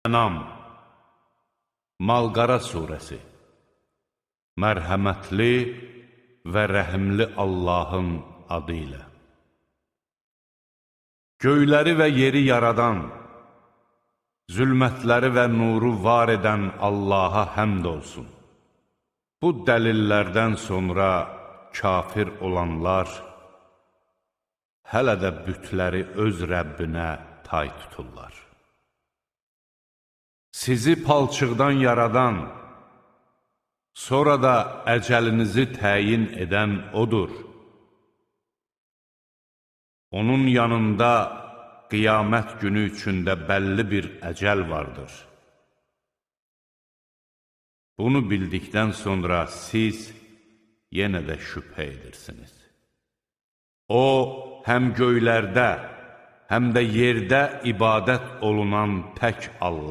Ənam, Mal-Qara surəsi. Mərhəmətli və rəhimli Allahın adı ilə. Göyləri və yeri yaradan, zülmətləri və nuru var edən Allaha həmd olsun. Bu dəlillərdən sonra kafir olanlar hələ də bütləri öz Rəbbinə tay tuturlar. Sizi palçıqdan yaradan, sonra da əcəlinizi təyin edən O'dur. Onun yanında qiyamət günü üçündə bəlli bir əcəl vardır. Bunu bildikdən sonra siz yenə də şübhə edirsiniz. O, həm göylərdə, həm də yerdə ibadət olunan tək Allah.